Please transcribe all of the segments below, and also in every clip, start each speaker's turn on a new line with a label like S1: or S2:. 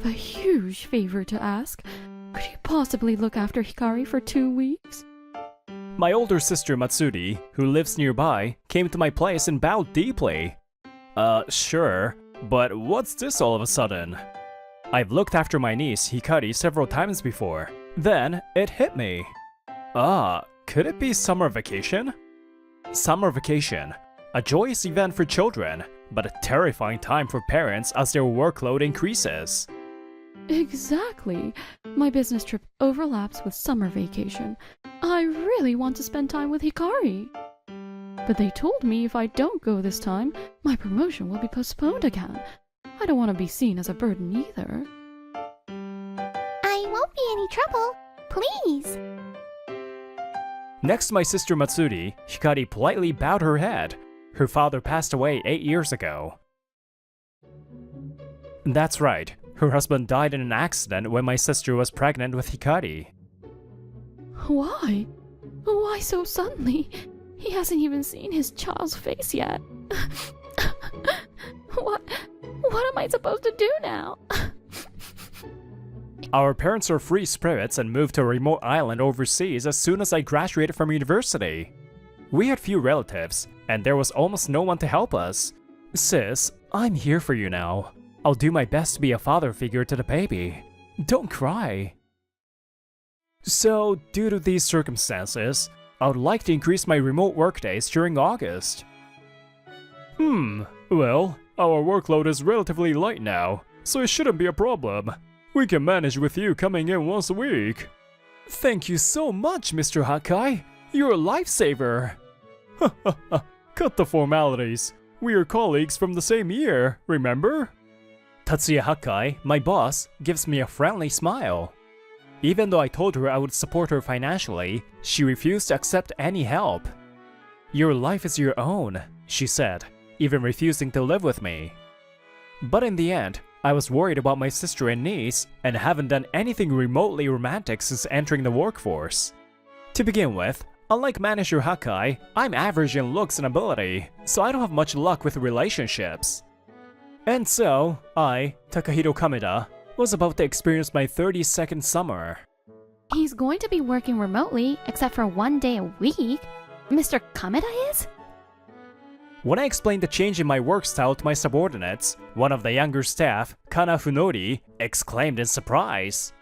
S1: have a huge favor to ask. Could you possibly look after Hikari for 2 weeks?
S2: My older sister Matsuri, who lives nearby, came to my place and bowed deeply. Sure, but what's this all of a sudden? I've looked after my niece Hikari several times before. Then it hit me. Could it be summer vacation? Summer vacation, a joyous event for children, but a terrifying time for parents as their workload increases.
S1: Exactly. My business trip overlaps with summer vacation. I really want to spend time with Hikari. But they told me if I don't go this time, my promotion will be postponed again. I don't want to be seen as a burden either.
S3: I won't be any trouble. Please.
S2: Next to my sister Matsuri, Hikari politely bowed her head. Her father passed away 8 years ago. That's right. Her husband died in an accident when my sister was pregnant with Hikari.
S1: Why? Why so suddenly? He hasn't even seen his child's face yet. What am I supposed to do now?
S2: Our parents are free spirits and moved to a remote island overseas as soon as I graduated from university. We had few relatives, and there was almost no one to help us. Sis, I'm here for you now. I'll do my best to be a father figure to the baby. Don't cry. So, due to these circumstances, I would like to increase my remote workdays during August. Well, our workload is relatively light now, so it shouldn't be a problem. We can manage with you coming in once a week. Thank you so much, Mr. Hakai. You're a lifesaver. Cut the formalities. We are colleagues from the same year, remember? Tatsuya Hakai, my boss, gives me a friendly smile. Even though I told her I would support her financially, she refused to accept any help. Your life is your own, she said, even refusing to live with me. But in the end, I was worried about my sister and niece, and haven't done anything remotely romantic since entering the workforce. To begin with, unlike Manager Hakai, I'm average in looks and ability, so I don't have much luck with relationships. And so, I, Takahiro Kameda, was about to experience my 32nd summer.
S3: He's going to be working remotely, except for 1 day a week? Mr. Kameda is?
S2: When I explained the change in my work style to my subordinates, one of the younger staff, Kana Funori, exclaimed in surprise.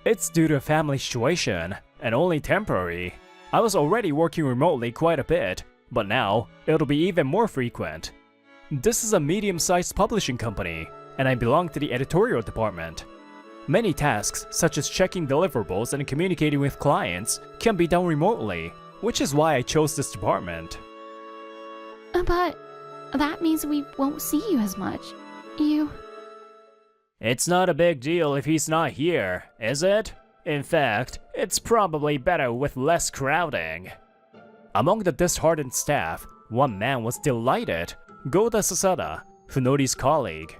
S2: It's due to a family situation, and only temporary. I was already working remotely quite a bit, but now it'll be even more frequent. This is a medium-sized publishing company, and I belong to the editorial department. Many tasks, such as checking deliverables and communicating with clients, can be done remotely, which is why I chose this department.
S3: But that means we won't see you as much.
S2: It's not a big deal if he's not here, is it? In fact, it's probably better with less crowding. Among the disheartened staff, one man was delighted, Goda Sasada, Funori's colleague.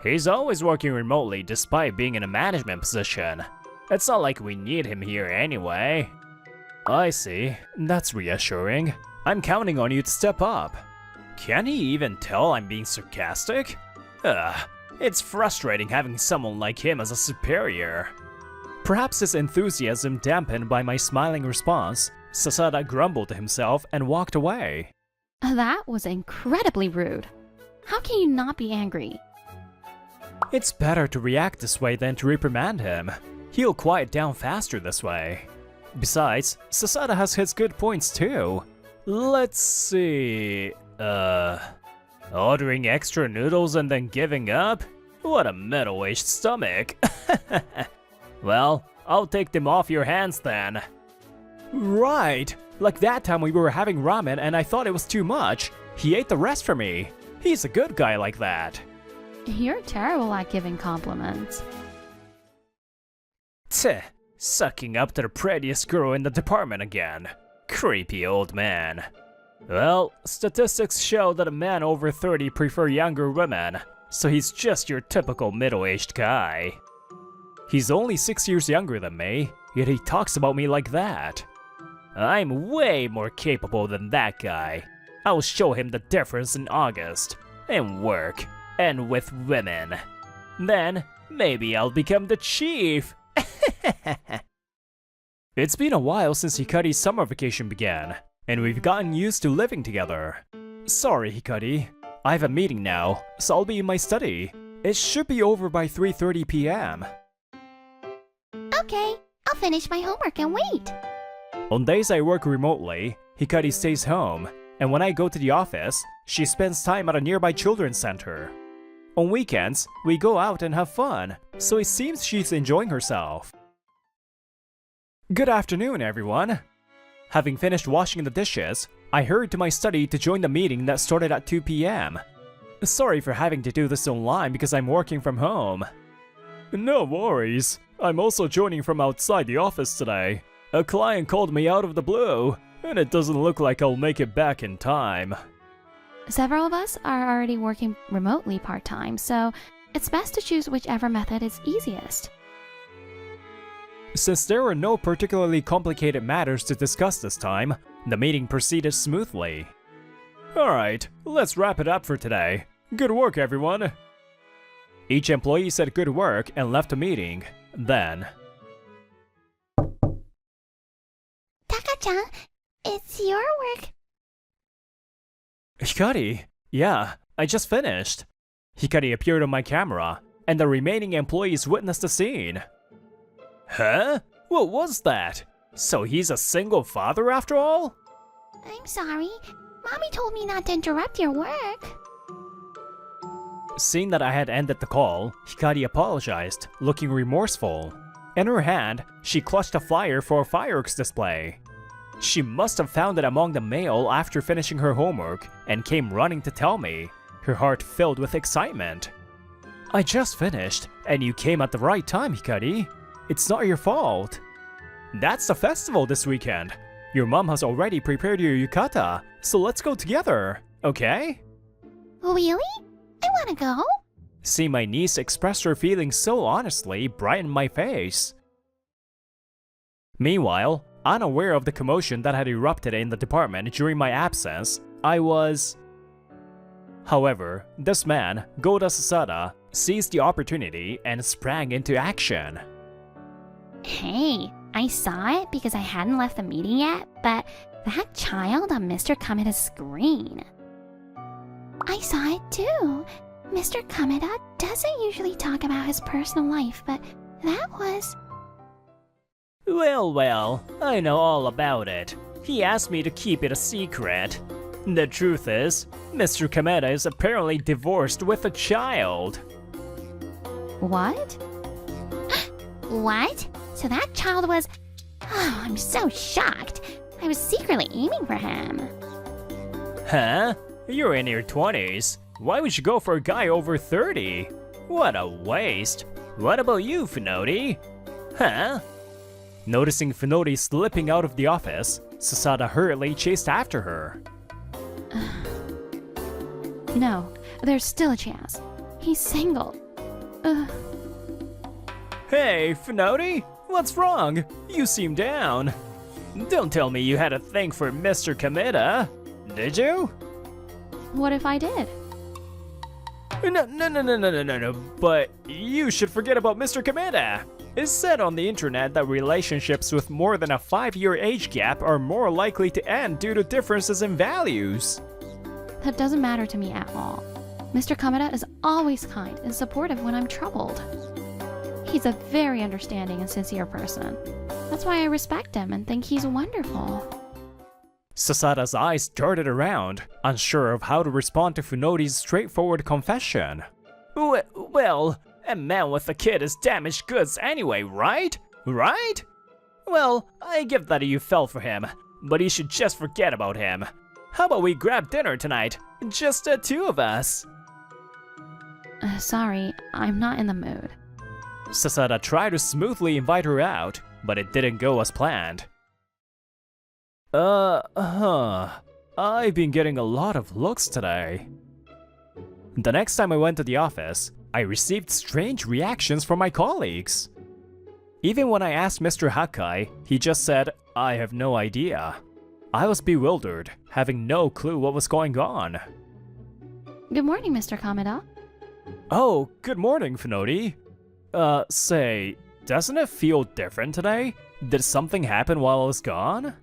S2: He's always working remotely despite being in a management position. It's not like we need him here anyway. I see, that's reassuring. I'm counting on you to step up. Can he even tell I'm being sarcastic? It's frustrating having someone like him as a superior. Perhaps his enthusiasm dampened by my smiling response, Sasada grumbled to himself and walked away.
S3: That was incredibly rude. How can you not be angry?
S2: It's better to react this way than to reprimand him. He'll quiet down faster this way. Besides, Sasada has his good points too. Let's see... ordering extra noodles and then giving up? What a middle-aged stomach. Well, I'll take them off your hands then. Right! Like that time we were having ramen and I thought it was too much. He ate the rest for me. He's a good guy like that.
S3: You're terrible at giving compliments.
S2: Tch, sucking up to the prettiest girl in the department again. Creepy old man. Well, statistics show that a man over 30 prefer younger women, so he's just your typical middle-aged guy. He's only 6 years younger than me, yet he talks about me like that. I'm way more capable than that guy. I'll show him the difference in August, in work, and with women. Then, maybe I'll become the chief. It's been a while since Hikari's summer vacation began, and we've gotten used to living together. Sorry, Hikari. I have a meeting now, so I'll be in my study. It should be over by 3:30 p.m.
S3: Okay, I'll finish my homework and wait.
S2: On days I work remotely, Hikari stays home, and when I go to the office, she spends time at a nearby children's center. On weekends, we go out and have fun, so it seems she's enjoying herself. Good afternoon, everyone. Having finished washing the dishes, I hurried to my study to join the meeting that started at 2 p.m. Sorry for having to do this online because I'm working from home. No worries. I'm also joining from outside the office today. A client called me out of the blue, and it doesn't look like I'll make it back in time.
S3: Several of us are already working remotely part-time, so it's best to choose whichever method is easiest.
S2: Since there were no particularly complicated matters to discuss this time, the meeting proceeded smoothly. Alright, let's wrap it up for today. Good work, everyone! Each employee said good work and left the meeting. Then...
S3: Taka-chan, it's your work.
S2: Hikari? Yeah, I just finished. Hikari appeared on my camera, and the remaining employees witnessed the scene. Huh? What was that? So he's a single father after all?
S3: I'm sorry. Mommy told me not to interrupt your work.
S2: Seeing that I had ended the call, Hikari apologized, looking remorseful. In her hand, she clutched a flyer for a fireworks display. She must have found it among the mail after finishing her homework and came running to tell me, her heart filled with excitement. I just finished, and you came at the right time, Hikari. It's not your fault. That's the festival this weekend. Your mom has already prepared your yukata, so let's go together, okay?
S3: Really? I want to go.
S2: Seeing my niece express her feelings so honestly brightened my face. Meanwhile, unaware of the commotion that had erupted in the department during my absence, I was... However, this man, Goda Sasada, seized the opportunity and sprang into action.
S3: Hey, I saw it because I hadn't left the meeting yet, but that child on Mr. Kameda's screen. I saw it too. Mr. Kameda doesn't usually talk about his personal life, but that was...
S2: Well, I know all about it. He asked me to keep it a secret. The truth is, Mr. Kameda is apparently divorced with a child.
S3: What? What? So that child was... Oh, I'm so shocked. I was secretly aiming for him.
S2: Huh? You're in your 20s. Why would you go for a guy over 30? What a waste. What about you, Funodi? Huh? Noticing Funodi slipping out of the office, Sasada hurriedly chased after her.
S3: No, there's still a chance. He's single.
S2: Hey, Funodi? What's wrong? You seem down. Don't tell me you had a thing for Mr. Kameda, did you?
S3: What if I did?
S2: No, but you should forget about Mr. Kameda. It's said on the internet that relationships with more than a 5-year age gap are more likely to end due to differences in values.
S3: That doesn't matter to me at all. Mr. Kameda is always kind and supportive when I'm troubled. He's a very understanding and sincere person. That's why I respect him and think he's wonderful.
S2: Sasada's eyes darted around, unsure of how to respond to Funodi's straightforward confession. Well, a man with a kid is damaged goods anyway, right? Right? Well, I give that you fell for him, but you should just forget about him. How about we grab dinner tonight? Just the two of us.
S3: Sorry, I'm not in the mood.
S2: Sasada tried to smoothly invite her out, but it didn't go as planned. I've been getting a lot of looks today. The next time I went to the office, I received strange reactions from my colleagues. Even when I asked Mr. Hakai, he just said, "I have no idea." I was bewildered, having no clue what was going on.
S3: Good morning, Mr. Kameda.
S2: Oh, good morning, Funodi. Say, doesn't it feel different today? Did something happen while I was gone?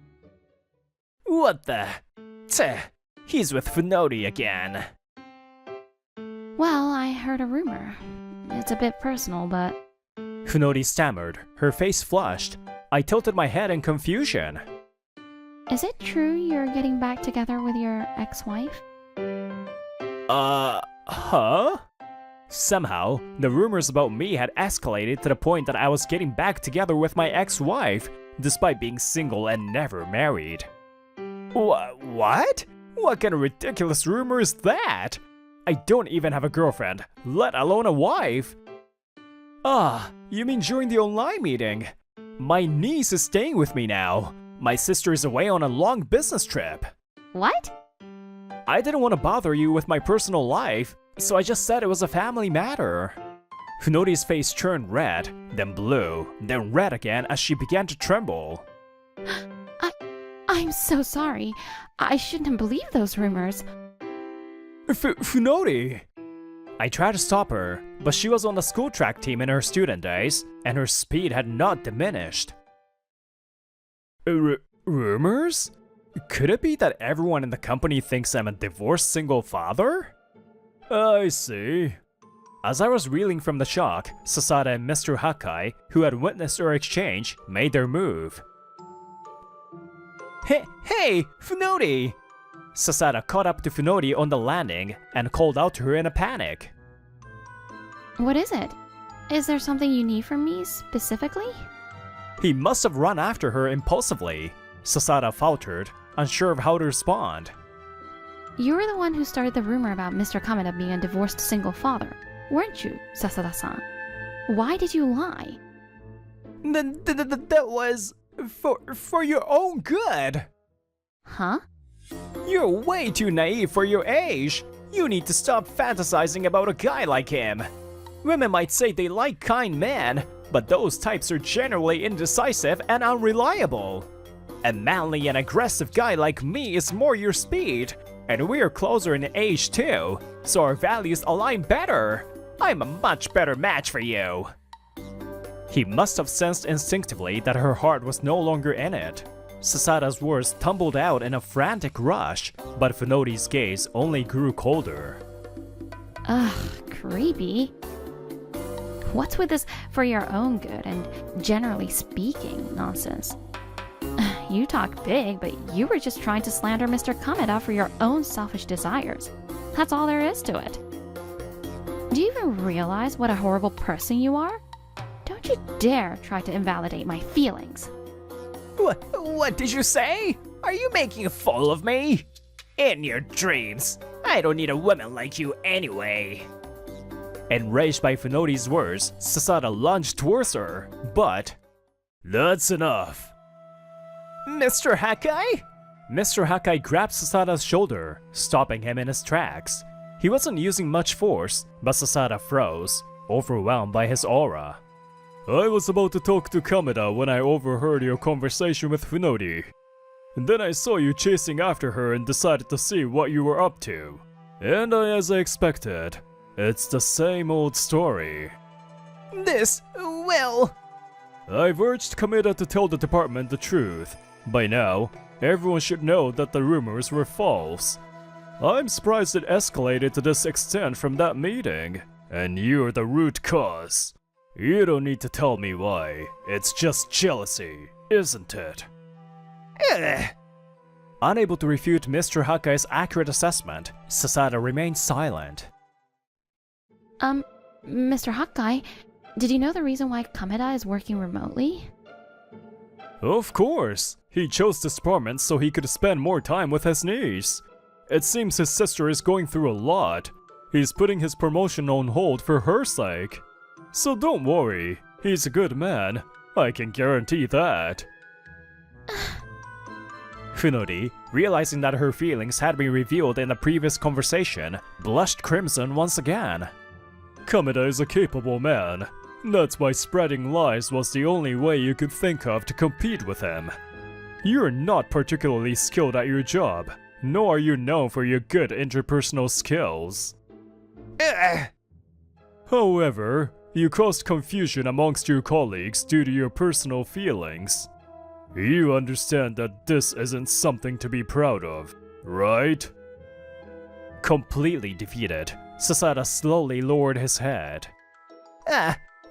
S2: What the? Tch, he's with Funodi again.
S1: Well, I heard a rumor. It's a bit personal, but...
S2: Funodi stammered, her face flushed. I tilted my head in confusion.
S1: Is it true you're getting back together with your ex-wife?
S2: Huh? Somehow, the rumors about me had escalated to the point that I was getting back together with my ex-wife, despite being single and never married. What? What kind of ridiculous rumor is that? I don't even have a girlfriend, let alone a wife. Ah, you mean during the online meeting? My niece is staying with me now. My sister is away on a long business trip.
S3: What?
S2: I didn't want to bother you with my personal life, so I just said it was a family matter. Funodi's face turned red, then blue, then red again as she began to tremble.
S1: I'm so sorry. I shouldn't have believed those rumors.
S2: Funodi! I tried to stop her, but she was on the school track team in her student days, and her speed had not diminished. Rumors? Could it be that everyone in the company thinks I'm a divorced single father? I see. As I was reeling from the shock, Sasada and Mr. Hakai, who had witnessed our exchange, made their move. Hey, Funodi! Sasada caught up to Funodi on the landing and called out to her in a panic.
S1: What is it? Is there something you need from me, specifically?
S2: He must have run after her impulsively. Sasada faltered, unsure of how to respond.
S1: You were the one who started the rumor about Mr. Kameda being a divorced single father, weren't you, Sasada-san? Why did you lie?
S2: That was for your own good.
S1: Huh?
S2: You're way too naive for your age. You need to stop fantasizing about a guy like him. Women might say they like kind men, but those types are generally indecisive and unreliable. A manly and aggressive guy like me is more your speed, and we're closer in age too, so our values align better. I'm a much better match for you. He must have sensed instinctively that her heart was no longer in it. Sasada's words tumbled out in a frantic rush, but Funodi's gaze only grew colder.
S1: Ugh, creepy. What's with this for your own good and generally speaking nonsense? You talk big, but you were just trying to slander Mr. Kameda for your own selfish desires. That's all there is to it. Do you even realize what a horrible person you are? Don't you dare try to invalidate my feelings.
S2: What did you say? Are you making a fool of me? In your dreams. I don't need a woman like you anyway. Enraged by Funodi's words, Sasada lunged towards her, but... That's enough. Mr. Hakai? Mr. Hakai grabbed Sasada's shoulder, stopping him in his tracks. He wasn't using much force, but Sasada froze, overwhelmed by his aura. I was about to talk to Kameda when I overheard your conversation with Funodi. And then I saw you chasing after her and decided to see what you were up to. And as I expected, it's the same old story. I've urged Kameda to tell the department the truth. By now, everyone should know that the rumors were false. I'm surprised it escalated to this extent from that meeting, and you're the root cause. You don't need to tell me why. It's just jealousy, isn't it? Unable to refute Mr. Hakai's accurate assessment, Sasada remained silent.
S1: Mr. Hakai, did you know the reason why Kameda is working remotely?
S2: Of course! He chose this department so he could spend more time with his niece. It seems his sister is going through a lot. He's putting his promotion on hold for her sake. So don't worry, he's a good man. I can guarantee that. Funodi, realizing that her feelings had been revealed in the previous conversation, blushed crimson once again. Kameda is a capable man. That's why spreading lies was the only way you could think of to compete with him. You're not particularly skilled at your job, nor are you known for your good interpersonal skills. However, you caused confusion amongst your colleagues due to your personal feelings. You understand that this isn't something to be proud of, right? Completely defeated, Sasada slowly lowered his head.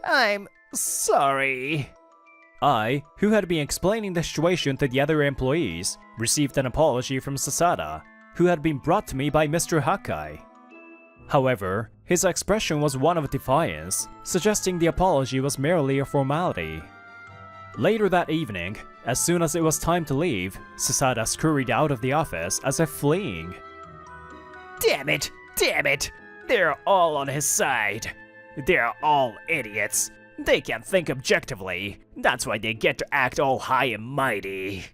S4: I'm sorry.
S2: I, who had been explaining the situation to the other employees, received an apology from Sasada, who had been brought to me by Mr. Hakai. However, his expression was one of defiance, suggesting the apology was merely a formality. Later that evening, as soon as it was time to leave, Sasada scurried out of the office as if fleeing.
S4: Damn it! They're all on his side. They're all idiots. They can't think objectively. That's why they get to act all high and mighty.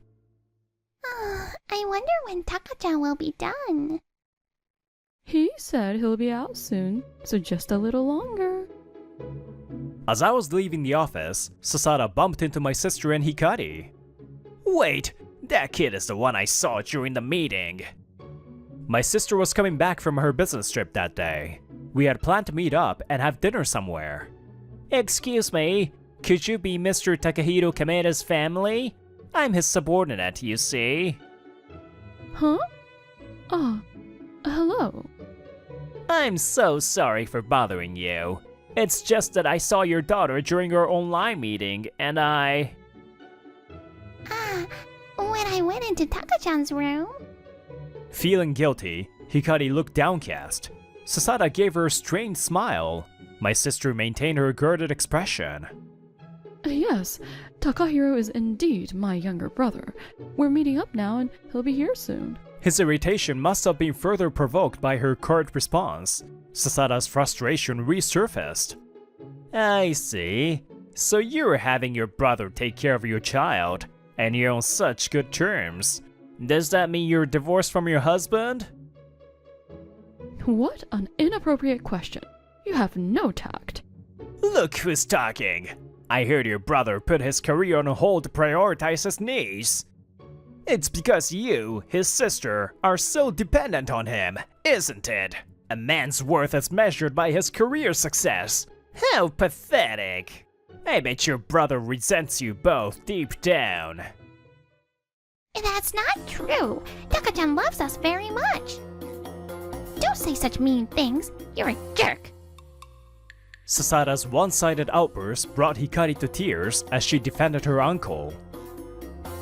S3: I wonder when Taka-chan will be done.
S1: He said he'll be out soon, so just a little longer.
S2: As I was leaving the office, Sasada bumped into my sister and Hikari.
S4: Wait, that kid is the one I saw during the meeting.
S2: My sister was coming back from her business trip that day. We had planned to meet up and have dinner somewhere.
S4: Excuse me, could you be Mr. Takahiro Kameda's family? I'm his subordinate, you see.
S1: Huh? Hello.
S4: I'm so sorry for bothering you. It's just that I saw your daughter during our online meeting, and
S3: When I went into Taka-chan's room.
S2: Feeling guilty, Hikari looked downcast. Sasada gave her a strange smile. My sister maintained her guarded expression.
S1: Yes, Takahiro is indeed my younger brother. We're meeting up now and he'll be here soon.
S2: His irritation must have been further provoked by her curt response. Sasada's frustration resurfaced.
S4: I see. So you're having your brother take care of your child, and you're on such good terms. Does that mean you're divorced from your husband?
S1: What an inappropriate question. You have no tact.
S4: Look who's talking. I heard your brother put his career on hold to prioritize his niece. It's because you, his sister, are so dependent on him, isn't it? A man's worth is measured by his career success. How pathetic. I bet your brother resents you both deep down.
S3: That's not true. Taka-chan loves us very much. Don't say such mean things. You're a jerk.
S2: Sasada's one-sided outburst brought Hikari to tears as she defended her uncle.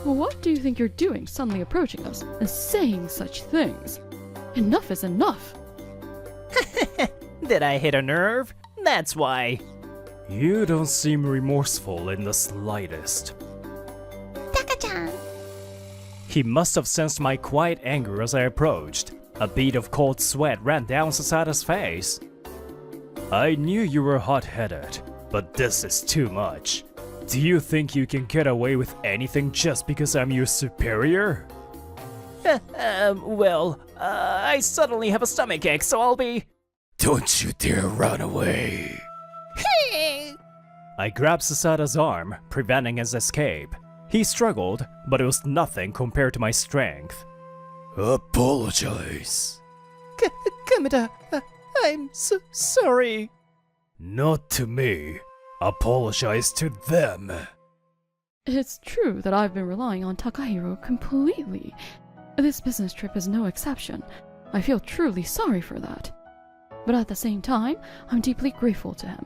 S1: What do you think you're doing suddenly approaching us and saying such things? Enough is enough.
S4: Did I hit a nerve? That's why.
S2: You don't seem remorseful in the slightest.
S3: Taka-chan.
S2: He must have sensed my quiet anger as I approached. A bead of cold sweat ran down Sasada's face. I knew you were hot-headed, but this is too much. Do you think you can get away with anything just because I'm your superior?
S4: I suddenly have a stomachache, so I'll be...
S2: Don't you dare run away. I grabbed Sasada's arm, preventing his escape. He struggled, but it was nothing compared to my strength. Apologize.
S4: Kameda, I'm so sorry.
S2: Not to me. Apologize to them.
S1: It's true that I've been relying on Takahiro completely. This business trip is no exception. I feel truly sorry for that. But at the same time, I'm deeply grateful to him.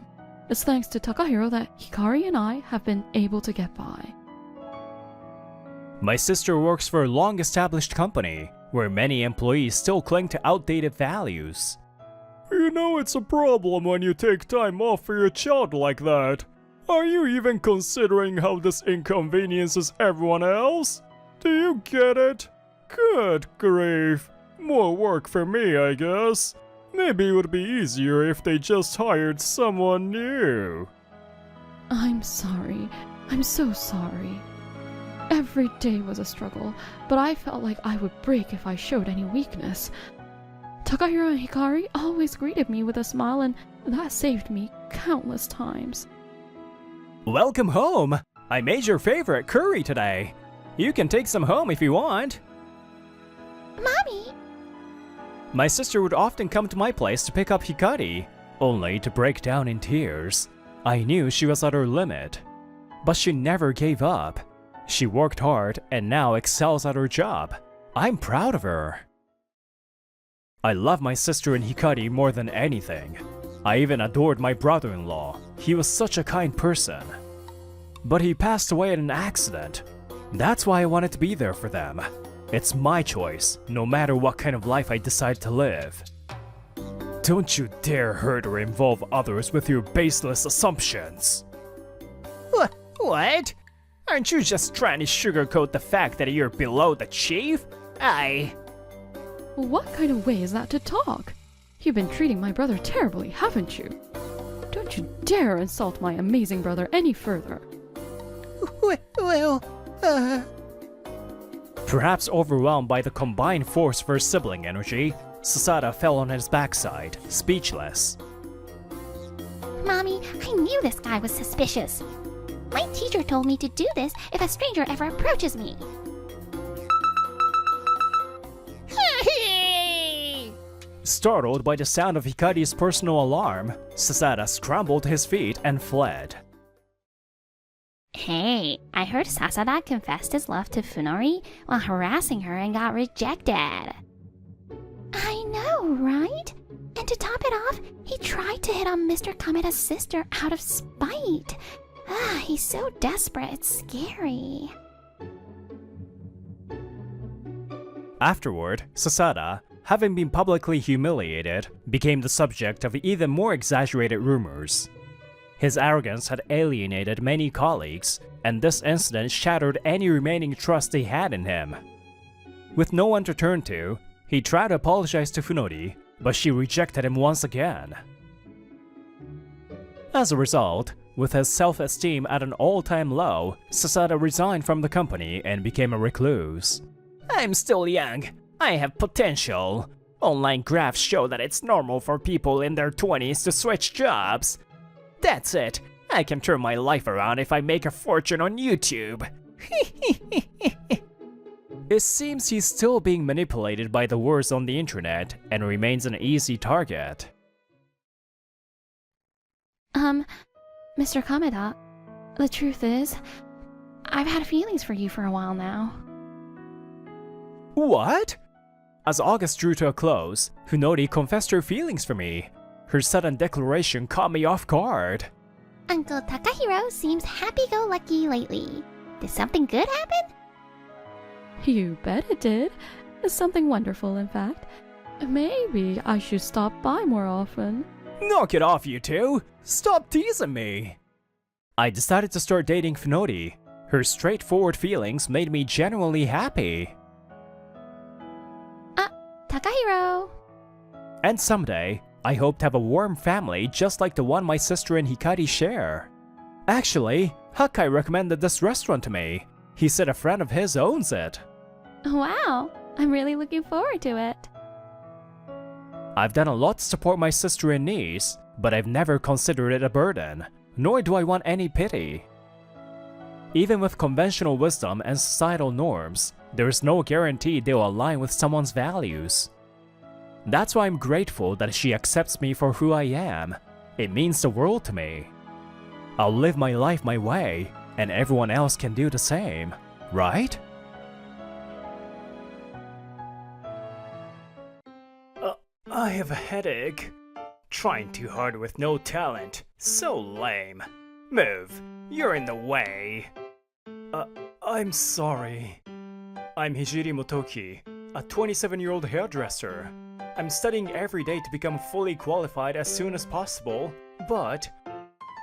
S1: It's thanks to Takahiro that Hikari and I have been able to get by.
S2: My sister works for a long-established company, where many employees still cling to outdated values. You know it's a problem when you take time off for your child like that. Are you even considering how this inconveniences everyone else? Do you get it? Good grief. More work for me, I guess. Maybe it would be easier if they just hired someone new.
S1: I'm sorry. I'm so sorry. Every day was a struggle, but I felt like I would break if I showed any weakness. Takahiro and Hikari always greeted me with a smile, and that saved me countless times.
S2: Welcome home! I made your favorite curry today. You can take some home if you want.
S3: Mommy!
S2: My sister would often come to my place to pick up Hikari. only to break down in tears. I knew she was at her limit, but she never gave up. She worked hard and now excels at her job. I'm proud of her. I love my sister and Hikari more than anything. I even adored my brother-in-law. He was such a kind person. But he passed away in an accident. That's why I wanted to be there for them. It's my choice, no matter what kind of life I decide to live. Don't you dare hurt or involve others with your baseless assumptions.
S4: What? Aren't you just trying to sugarcoat the fact that you're below the chief?
S1: What kind of way is that to talk? You've been treating my brother terribly, haven't you? Don't you dare insult my amazing brother any further.
S2: Perhaps overwhelmed by the combined force of her sibling energy, Sasada fell on his backside, speechless.
S3: Mommy, I knew this guy was suspicious. My teacher told me to do this if a stranger ever approaches me.
S2: Startled by the sound of Hikari's personal alarm, Sasada scrambled to his feet and fled.
S3: Hey, I heard Sasada confessed his love to Funori while harassing her and got rejected. I know, right? And to top it off, he tried to hit on Mr. Kameda's sister out of spite. He's so desperate, it's scary.
S2: Afterward, Sasada, having been publicly humiliated, became the subject of even more exaggerated rumors. His arrogance had alienated many colleagues, and this incident shattered any remaining trust they had in him. With no one to turn to, he tried to apologize to Funori, but she rejected him once again. As a result, with his self-esteem at an all-time low, Sasada resigned from the company and became a recluse.
S4: I'm still young. I have potential. Online graphs show that it's normal for people in their 20s to switch jobs. That's it. I can turn my life around if I make a fortune on YouTube.
S2: It seems he's still being manipulated by the words on the internet and remains an easy target.
S1: Mr. Kameda, the truth is, I've had feelings for you for a while now.
S2: What? As August drew to a close, Funori confessed her feelings for me. Her sudden declaration caught me off guard.
S3: Uncle Takahiro seems happy-go-lucky lately. Did something good happen?
S1: You bet it did. Something wonderful, in fact. Maybe I should stop by more often.
S2: Knock it off, you two! Stop teasing me! I decided to start dating Funori. Her straightforward feelings made me genuinely happy.
S1: Takahiro!
S2: And someday, I hope to have a warm family just like the one my sister and Hikari share. Actually, Hakai recommended this restaurant to me. He said a friend of his owns it.
S1: Wow, I'm really looking forward to it.
S2: I've done a lot to support my sister and niece, but I've never considered it a burden, nor do I want any pity. Even with conventional wisdom and societal norms, there is no guarantee they'll align with someone's values. That's why I'm grateful that she accepts me for who I am. It means the world to me. I'll live my life my way, and everyone else can do the same, right?
S4: I have a headache. Trying too hard with no talent. So lame. Move. You're in the way.
S2: I'm sorry. I'm Hijiri Motoki, a 27-year-old hairdresser. I'm studying every day to become fully qualified as soon as possible, but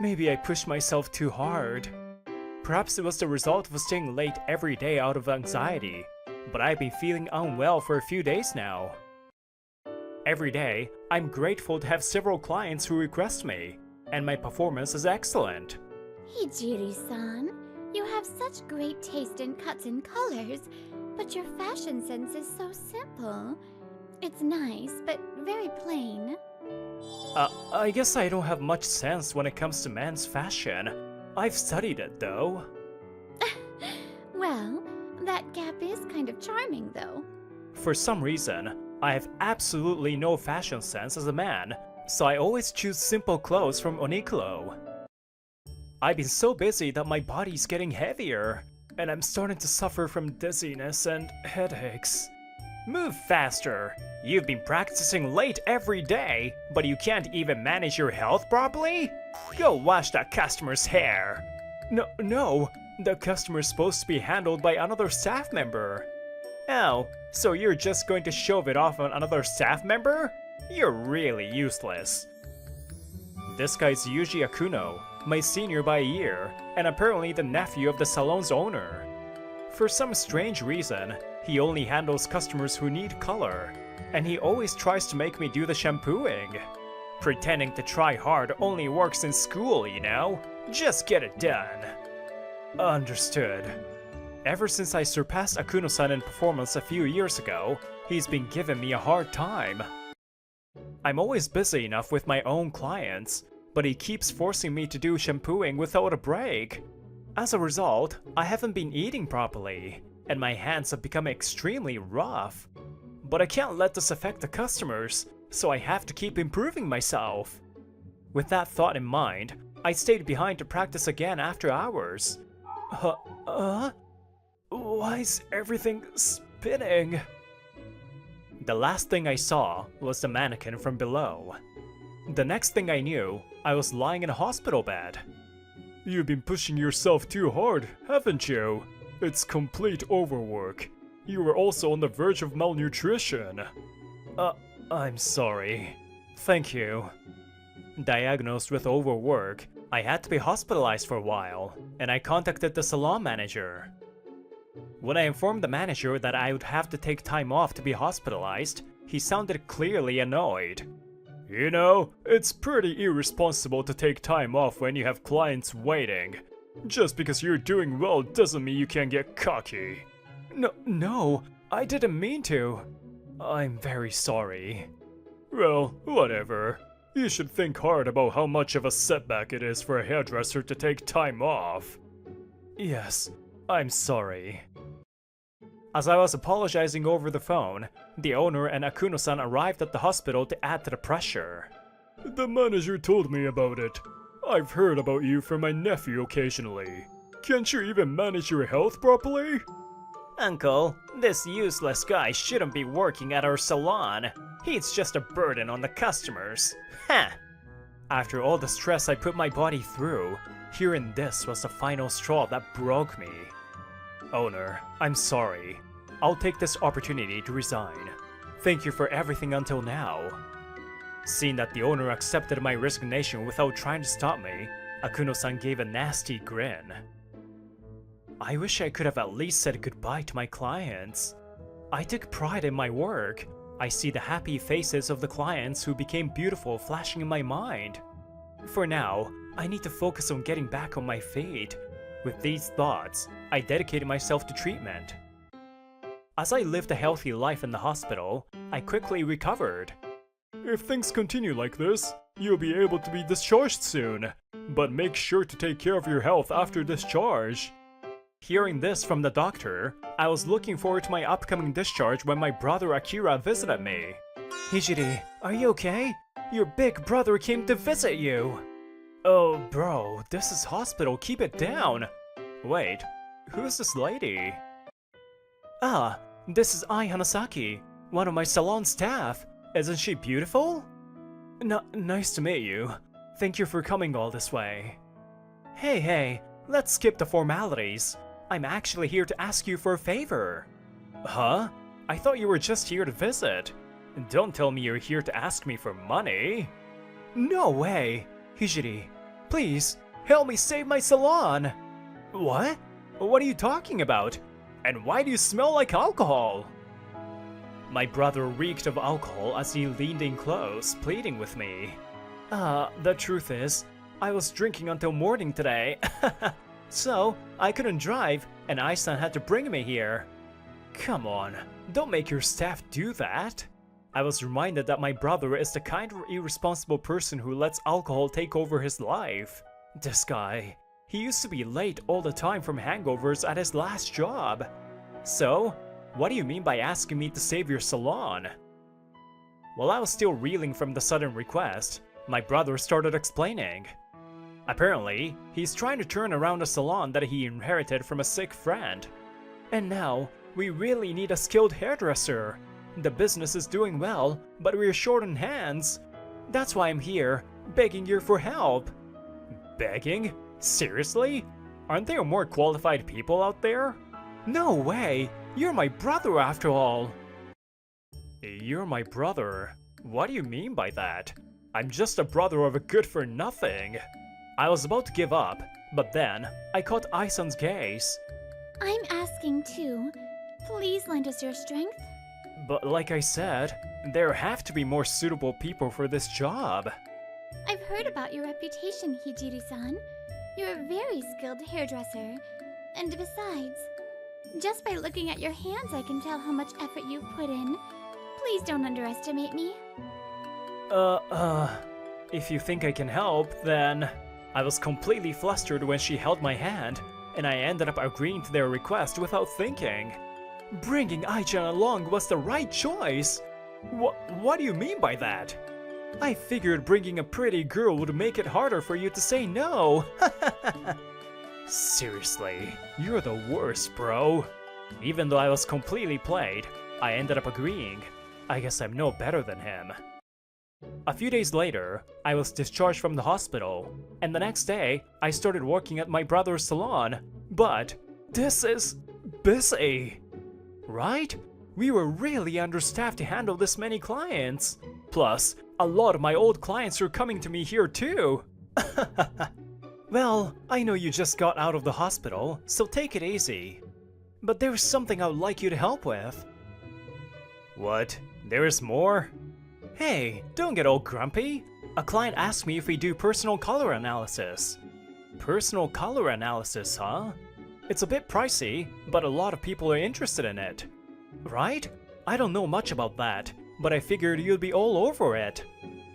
S2: maybe I pushed myself too hard. Perhaps it was the result of staying late every day out of anxiety, but I've been feeling unwell for a few days now. Every day, I'm grateful to have several clients who request me, and my performance is excellent.
S5: Hijiri-san, you have such great taste in cuts and colors, but your fashion sense is so simple. It's nice, but very plain.
S2: I guess I don't have much sense when it comes to men's fashion. I've studied it, though.
S5: Well, that gap is kind of charming, though.
S2: For some reason, I have absolutely no fashion sense as a man, so I always choose simple clothes from Uniqlo. I've been so busy that my body's getting heavier, and I'm starting to suffer from dizziness and headaches.
S4: Move faster! You've been practicing late every day, but you can't even manage your health properly? Go wash that customer's hair!
S2: No, the customer's supposed to be handled by another staff member.
S4: Oh, so you're just going to shove it off on another staff member? You're really useless.
S2: This guy's Yuji Akuno, my senior by a year, and apparently the nephew of the salon's owner. For some strange reason, he only handles customers who need color, and he always tries to make me do the shampooing.
S4: Pretending to try hard only works in school, you know? Just get it done.
S2: Understood. Ever since I surpassed Akuno-san in performance a few years ago, he's been giving me a hard time. I'm always busy enough with my own clients, but he keeps forcing me to do shampooing without a break. As a result, I haven't been eating properly, and my hands have become extremely rough. But I can't let this affect the customers, so I have to keep improving myself. With that thought in mind, I stayed behind to practice again after hours. Why is everything spinning? The last thing I saw was the mannequin from below. The next thing I knew, I was lying in a hospital bed. You've been pushing yourself too hard, haven't you? It's complete overwork. You were also on the verge of malnutrition. I'm sorry. Thank you. Diagnosed with overwork, I had to be hospitalized for a while, and I contacted the salon manager. When I informed the manager that I would have to take time off to be hospitalized, he sounded clearly annoyed. You know, it's pretty irresponsible to take time off when you have clients waiting. Just because you're doing well doesn't mean you can get cocky. No, I didn't mean to. I'm very sorry. Well, whatever. You should think hard about how much of a setback it is for a hairdresser to take time off. Yes, I'm sorry. As I was apologizing over the phone, the owner and Akuno-san arrived at the hospital to add to the pressure. The manager told me about it. I've heard about you from my nephew occasionally. Can't you even manage your health properly?
S4: Uncle, this useless guy shouldn't be working at our salon. He's just a burden on the customers. Ha!
S2: After all the stress I put my body through, hearing this was the final straw that broke me. Owner, I'm sorry. I'll take this opportunity to resign. Thank you for everything until now. Seeing that the owner accepted my resignation without trying to stop me, Akuno-san gave a nasty grin. I wish I could have at least said goodbye to my clients. I took pride in my work. I see the happy faces of the clients who became beautiful flashing in my mind. For now, I need to focus on getting back on my feet. With these thoughts, I dedicated myself to treatment. As I lived a healthy life in the hospital, I quickly recovered. If things continue like this, you'll be able to be discharged soon. But make sure to take care of your health after discharge. Hearing this from the doctor, I was looking forward to my upcoming discharge when my brother Akira visited me. Hijiri, are you okay? Your big brother came to visit you. Oh, bro, this is hospital, keep it down. Wait, who's this lady? Ah, this is Ai Hanasaki, one of my salon staff. Isn't she beautiful? Nice to meet you. Thank you for coming all this way. Hey, let's skip the formalities. I'm actually here to ask you for a favor. Huh? I thought you were just here to visit. Don't tell me you're here to ask me for money. No way. Hijiri, please, help me save my salon. What? What are you talking about? And why do you smell like alcohol? My brother reeked of alcohol as he leaned in close, pleading with me. The truth is, I was drinking until morning today. So, I couldn't drive, and Ai-san had to bring me here. Come on, don't make your staff do that. I was reminded that my brother is the kind of irresponsible person who lets alcohol take over his life. This guy, he used to be late all the time from hangovers at his last job. So, what do you mean by asking me to save your salon? While I was still reeling from the sudden request, my brother started explaining. Apparently, he's trying to turn around a salon that he inherited from a sick friend. And now, we really need a skilled hairdresser. The business is doing well, but we're short on hands. That's why I'm here, begging you for help. Begging? Seriously? Aren't there more qualified people out there? No way! You're my brother after all! You're my brother? What do you mean by that? I'm just a brother of a good-for-nothing. I was about to give up, but then I caught Aisan's gaze.
S5: I'm asking too. Please lend us your strength.
S2: But like I said, there have to be more suitable people for this job.
S5: I've heard about your reputation, Hijiri-san. You're a very skilled hairdresser. And besides, just by looking at your hands, I can tell how much effort you've put in. Please don't underestimate me.
S2: If you think I can help, then... I was completely flustered when she held my hand, and I ended up agreeing to their request without thinking. Bringing Ai-chan along was the right choice! What do you mean by that? I figured bringing a pretty girl would make it harder for you to say no! Seriously, you're the worst, bro. Even though I was completely played, I ended up agreeing. I guess I'm no better than him. A few days later, I was discharged from the hospital, and the next day, I started working at my brother's salon. But this is busy, right? We were really understaffed to handle this many clients. Plus, a lot of my old clients are coming to me here too. Well, I know you just got out of the hospital, so take it easy. But there's something I would like you to help with. What? There's more? Hey, don't get all grumpy. A client asked me if we do personal color analysis. Personal color analysis, huh? It's a bit pricey, but a lot of people are interested in it. Right? I don't know much about that, but I figured you'd be all over it.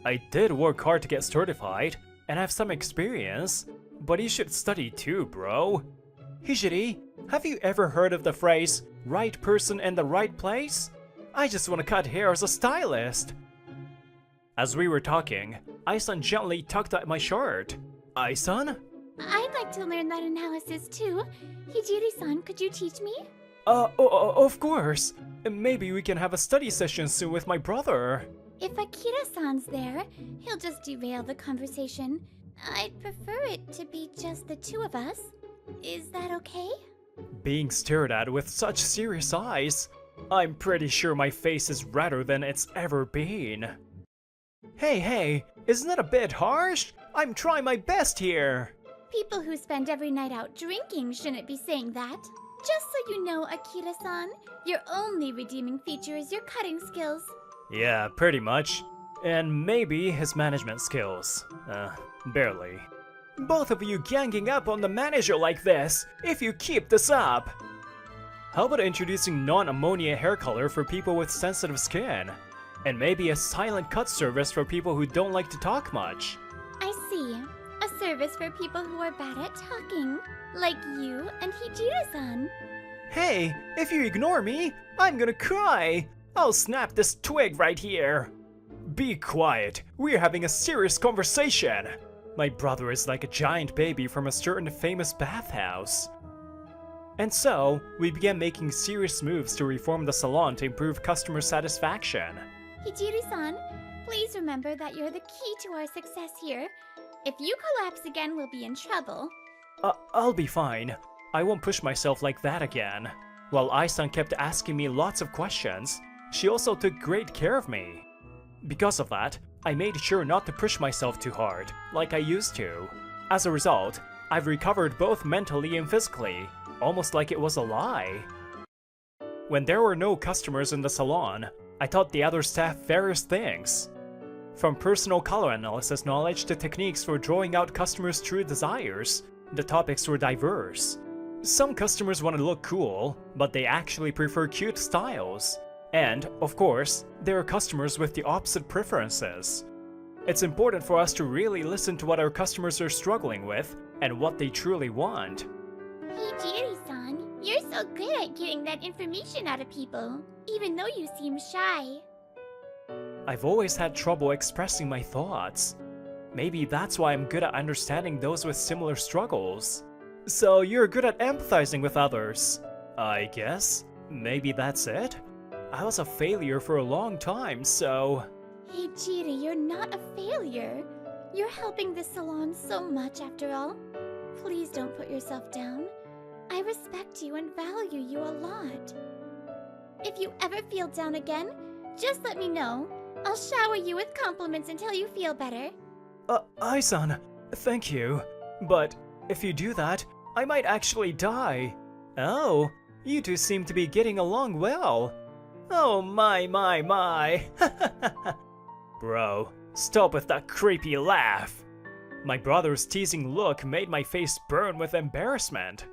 S2: I did work hard to get certified, and have some experience, but you should study too, bro. Hijiri, have you ever heard of the phrase, right person in the right place? I just want to cut hair as a stylist. As we were talking, Ai-san gently tugged at my shirt. Ai-san?
S5: I'd like to learn that analysis too. Hijiri-san, could you teach me?
S2: Of course. Maybe we can have a study session soon with my brother.
S5: If Akira-san's there, he'll just derail the conversation. I'd prefer it to be just the two of us. Is that okay?
S2: Being stared at with such serious eyes, I'm pretty sure my face is redder than it's ever been. Hey, isn't that a bit harsh? I'm trying my best here.
S5: People who spend every night out drinking shouldn't be saying that. Just so you know, Akira-san, your only redeeming feature is your cutting skills.
S2: Yeah, pretty much. And maybe his management skills. Barely. Both of you ganging up on the manager like this, if you keep this up. How about introducing non-ammonia hair color for people with sensitive skin? And maybe a silent cut service for people who don't like to talk much.
S5: I see. A service for people who are bad at talking, like you and Hijira-san.
S2: Hey, if you ignore me, I'm gonna cry. I'll snap this twig right here. Be quiet. We're having a serious conversation. My brother is like a giant baby from a certain famous bathhouse. And so, we began making serious moves to reform the salon to improve customer satisfaction.
S5: Hijiri-san, please remember that you're the key to our success here. If you collapse again, we'll be in trouble.
S2: I'll be fine. I won't push myself like that again. While Ai-san kept asking me lots of questions, she also took great care of me. Because of that, I made sure not to push myself too hard, like I used to. As a result, I've recovered both mentally and physically, almost like it was a lie. When there were no customers in the salon, I taught the other staff various things. From personal color analysis knowledge to techniques for drawing out customers' true desires, the topics were diverse. Some customers want to look cool, but they actually prefer cute styles. And, of course, there are customers with the opposite preferences. It's important for us to really listen to what our customers are struggling with and what they truly want.
S5: Hijiri-san, you're so good at getting that information out of people, even though you seem shy.
S2: I've always had trouble expressing my thoughts. Maybe that's why I'm good at understanding those with similar struggles. So you're good at empathizing with others. I guess. Maybe that's it? I was a failure for a long time, so...
S5: Hey, Jiri, you're not a failure. You're helping this salon so much after all. Please don't put yourself down. I respect you and value you a lot. If you ever feel down again, just let me know. I'll shower you with compliments until you feel better.
S2: Ai-san, thank you. But if you do that, I might actually die. Oh, you two seem to be getting along well. Oh my. Bro, stop with that creepy laugh. My brother's teasing look made my face burn with embarrassment.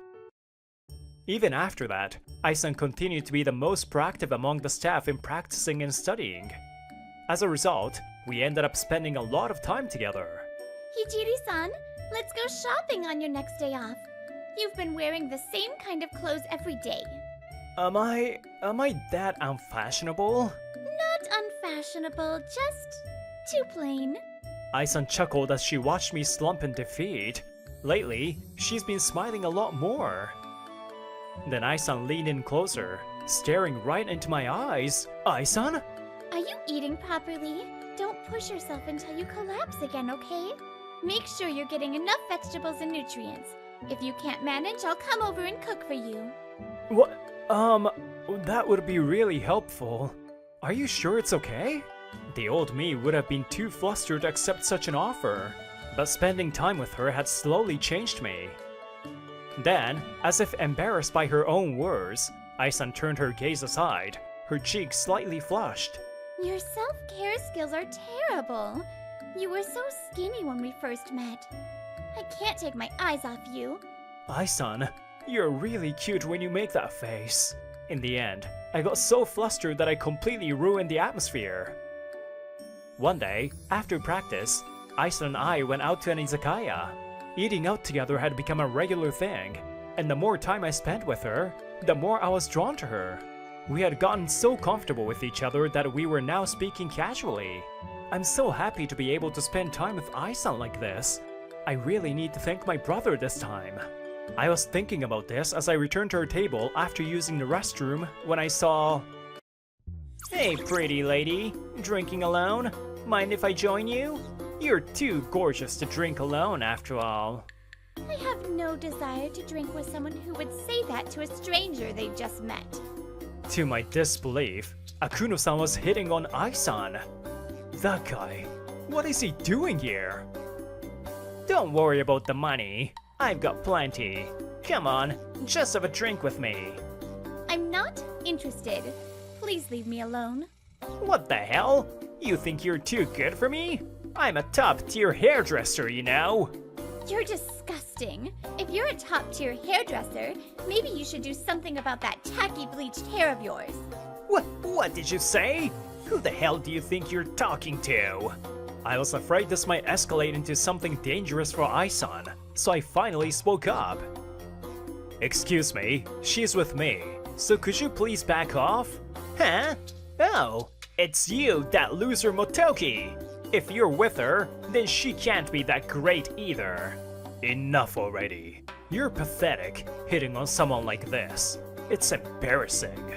S2: Even after that, Ai-san continued to be the most proactive among the staff in practicing and studying. As a result, we ended up spending a lot of time together.
S5: Hijiri-san, let's go shopping on your next day off. You've been wearing the same kind of clothes every day.
S2: Am I that unfashionable?
S5: Not unfashionable, just too plain.
S2: Ai-san chuckled as she watched me slump in defeat. Lately, she's been smiling a lot more. Then Ai-san leaned in closer, staring right into my eyes. Ai-san?
S5: Are you eating properly? Don't push yourself until you collapse again, okay? Make sure you're getting enough vegetables and nutrients. If you can't manage, I'll come over and cook for you.
S2: What? That would be really helpful. Are you sure it's okay? The old me would have been too flustered to accept such an offer, but spending time with her had slowly changed me. Then, as if embarrassed by her own words, Ai-san turned her gaze aside, her cheeks slightly flushed.
S5: Your self-care skills are terrible. You were so skinny when we first met. I can't take my eyes off you.
S2: Ai-san, you're really cute when you make that face. In the end, I got so flustered that I completely ruined the atmosphere. One day, after practice, Ai-san and I went out to an izakaya. Eating out together had become a regular thing, and the more time I spent with her, the more I was drawn to her. We had gotten so comfortable with each other that we were now speaking casually. I'm so happy to be able to spend time with Ai-san like this. I really need to thank my brother this time. I was thinking about this as I returned to her table after using the restroom when I saw... Hey, pretty lady. Drinking alone? Mind if I join you? You're too gorgeous to drink alone, after all.
S5: I have no desire to drink with someone who would say that to a stranger they've just met.
S2: To my disbelief, Akuno-san was hitting on Ai-san. That guy, what is he doing here? Don't worry about the money. I've got plenty. Come on, just have a drink with me.
S5: I'm not interested. Please leave me alone.
S2: What the hell? You think you're too good for me? I'm a top-tier hairdresser, you know.
S5: You're disgusting. If you're a top-tier hairdresser, maybe you should do something about that tacky bleached hair of yours.
S2: What did you say? Who the hell do you think you're talking to? I was afraid this might escalate into something dangerous for Ai-san, so I finally spoke up. Excuse me, she's with me, so could you please back off? Huh? Oh, it's you, that loser Motoki! If you're with her, then she can't be that great either. Enough already. You're pathetic, hitting on someone like this. It's embarrassing.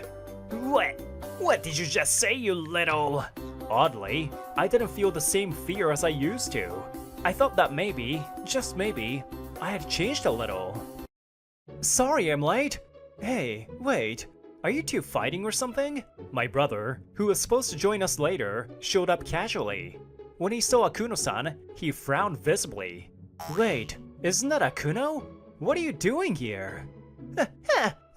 S2: What did you just say, you little... Oddly, I didn't feel the same fear as I used to. I thought that maybe, just maybe, I had changed a little. Sorry I'm late. Hey, wait, are you two fighting or something? My brother, who was supposed to join us later, showed up casually. When he saw Akuno-san, he frowned visibly. Wait, isn't that Akuno? What are you doing here?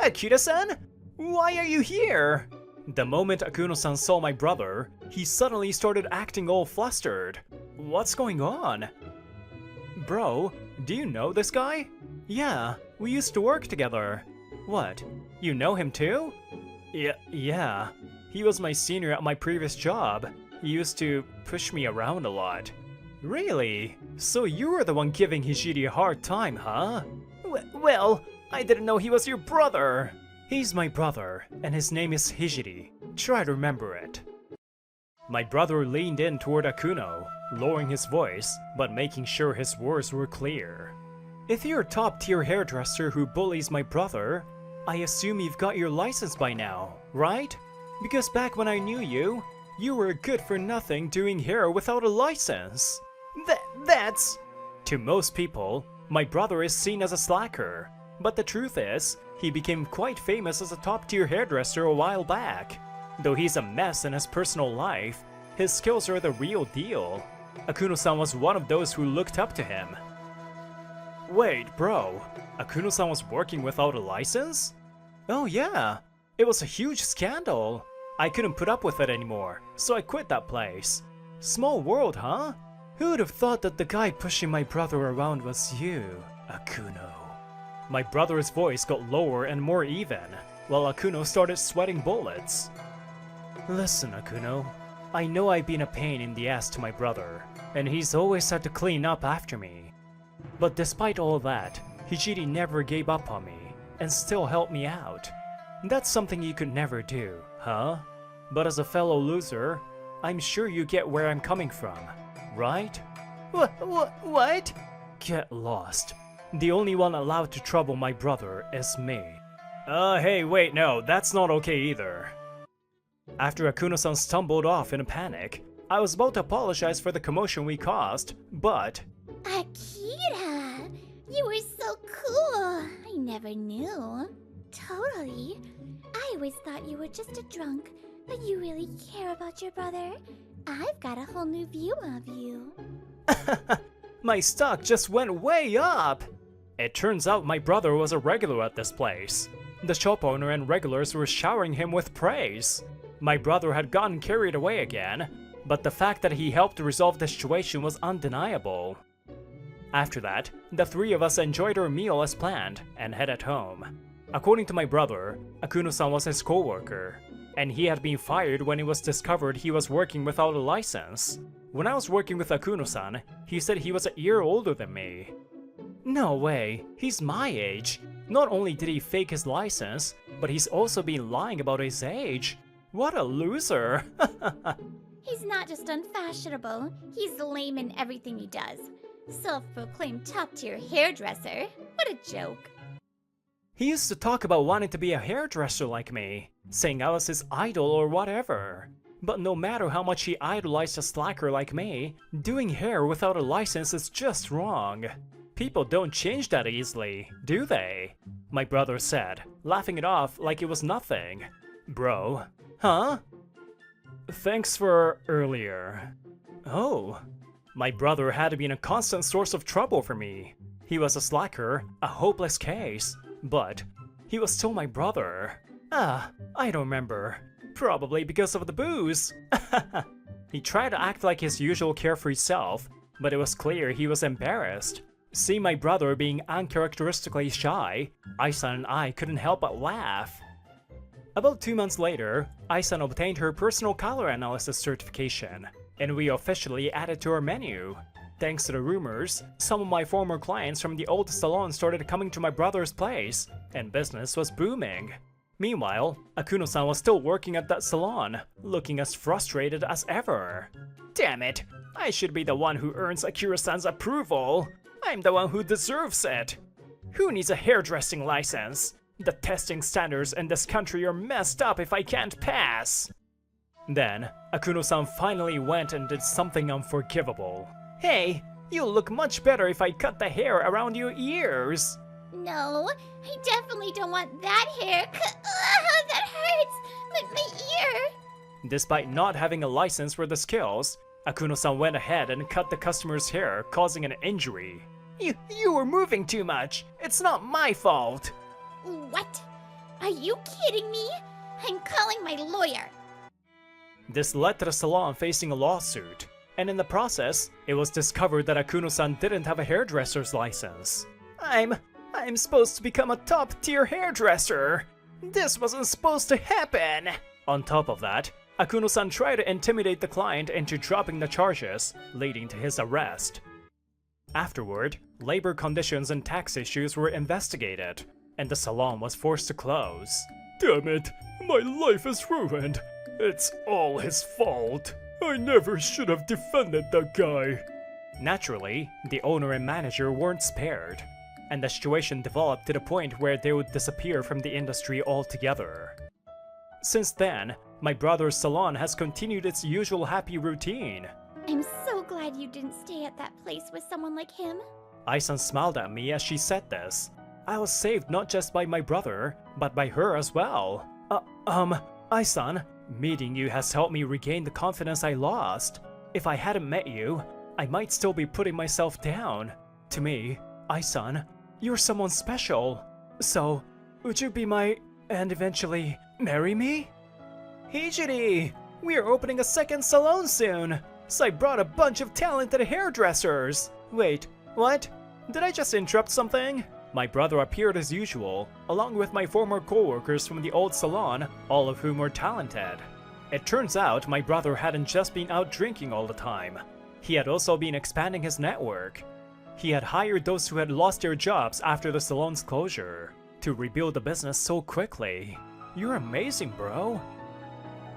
S2: Akuno-san? Why are you here? The moment Akuno-san saw my brother, he suddenly started acting all flustered. What's going on? Bro, do you know this guy? Yeah, we used to work together. What, you know him too? Yeah. He was my senior at my previous job. He used to push me around a lot. Really? So you were the one giving Hijiri a hard time, huh? Well, I didn't know he was your brother. He's my brother, and his name is Hijiri. Try to remember it.
S4: My brother leaned in toward Akuno, lowering his voice, but making sure his words were clear. If you're a top-tier hairdresser who bullies my brother, I assume you've got your license by now, right? Because back when I knew you, you were good for nothing doing hair without a license. That's... To most people, my brother is seen as a slacker, but the truth is, he became quite famous as a top-tier hairdresser a while back. Though he's a mess in his personal life, his skills are the real deal. Akuno-san was one of those who looked up to him. Wait, bro, Akuno-san was working without a license? Oh yeah, it was a huge scandal. I couldn't put up with it anymore, so I quit that place. Small world, huh? Who would have thought that the guy pushing my brother around was you, Akuno? My brother's voice got lower and more even, while Akuno started sweating bullets. Listen, Akuno, I know I've been a pain in the ass to my brother, and he's always had to clean up after me. But despite all that, Hijiri never gave up on me, and still helped me out. That's something you could never do, huh? But as a fellow loser, I'm sure you get where I'm coming from, right? What? Get lost. The only one allowed to trouble my brother is me. Hey, wait, no, that's not okay either. After Akuno-san stumbled off in a panic, I was about to apologize for the commotion we caused, but...
S5: Akira! You were so cool! I never knew. Totally. I always thought you were just a drunk, but you really care about your brother. I've got a whole new view of you.
S4: My stock just went way up! It turns out my brother was a regular at this place. The shop owner and regulars were showering him with praise. My brother had gotten carried away again, but the fact that he helped resolve the situation was undeniable. After that, the three of us enjoyed our meal as planned and headed home. According to my brother, Akuno-san was his co-worker, and he had been fired when it was discovered he was working without a license. When I was working with Akuno-san, he said he was a year older than me. No way, he's my age. Not only did he fake his license, but he's also been lying about his age. What a loser!
S5: He's not just unfashionable, he's lame in everything he does. Self-proclaimed top-tier hairdresser. What a joke.
S4: He used to talk about wanting to be a hairdresser like me, saying I was his idol or whatever. But no matter how much he idolized a slacker like me, doing hair without a license is just wrong. People don't change that easily, do they? My brother said, laughing it off like it was nothing. Bro. Huh? Thanks for earlier. Oh. My brother had been a constant source of trouble for me. He was a slacker, a hopeless case, but he was still my brother. I don't remember. Probably because of the booze. He tried to act like his usual carefree self, but it was clear he was embarrassed. Seeing my brother being uncharacteristically shy, Ai-san and I couldn't help but laugh. About 2 months later, Ai-san obtained her personal color analysis certification, and we officially added to our menu. Thanks to the rumors, some of my former clients from the old salon started coming to my brother's place, and business was booming. Meanwhile, Akuno-san was still working at that salon, looking as frustrated as ever. Damn it! I should be the one who earns Akira-san's approval! I'm the one who deserves it! Who needs a hairdressing license? The testing standards in this country are messed up if I can't pass! Then, Akuno-san finally went and did something unforgivable. Hey, you'll look much better if I cut the hair around your ears!
S5: No, I definitely don't want that hair. That hurts! My ear!
S4: Despite not having a license for the skills, Akuno-san went ahead and cut the customer's hair, causing an injury. You were moving too much! It's not my fault!
S5: What? Are you kidding me? I'm calling my lawyer.
S4: This led to the salon facing a lawsuit, and in the process, it was discovered that Akuno-san didn't have a hairdresser's license. I'm supposed to become a top-tier hairdresser! This wasn't supposed to happen! On top of that, Akuno-san tried to intimidate the client into dropping the charges, leading to his arrest. Afterward, labor conditions and tax issues were investigated, and the salon was forced to close. Damn it! My life is ruined! It's all his fault!
S2: I never should have defended that guy.
S4: Naturally, the owner and manager weren't spared, and the situation developed to the point where they would disappear from the industry altogether. Since then, my brother's salon has continued its usual happy routine.
S5: I'm so glad you didn't stay at that place with someone like him.
S4: Aisan smiled at me as she said this. I was saved not just by my brother, but by her as well. Aisan, meeting you has helped me regain the confidence I lost. If I hadn't met you, I might still be putting myself down. To me, Aisan, you're someone special. So, would you be my... and eventually marry me? Hijiri, we are opening a second salon soon, so I brought a bunch of talented hairdressers. Wait, what? Did I just interrupt something? My brother appeared as usual, along with my former coworkers from the old salon, all of whom were talented. It turns out my brother hadn't just been out drinking all the time. He had also been expanding his network. He had hired those who had lost their jobs after the salon's closure to rebuild the business so quickly. You're amazing, bro.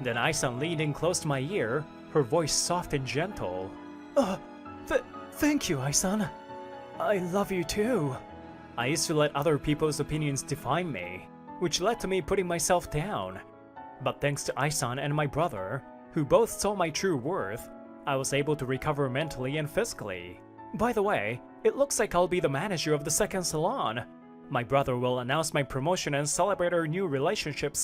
S4: Then Aisan leaned in close to my ear, her voice soft and gentle. Thank you, Aisan. I love you too. I used to let other people's opinions define me, which led to me putting myself down. But thanks to Aisan and my brother, who both saw my true worth, I was able to recover mentally and physically. By the way, it looks like I'll be the manager of the second salon. My brother will announce my promotion and celebrate our new relationship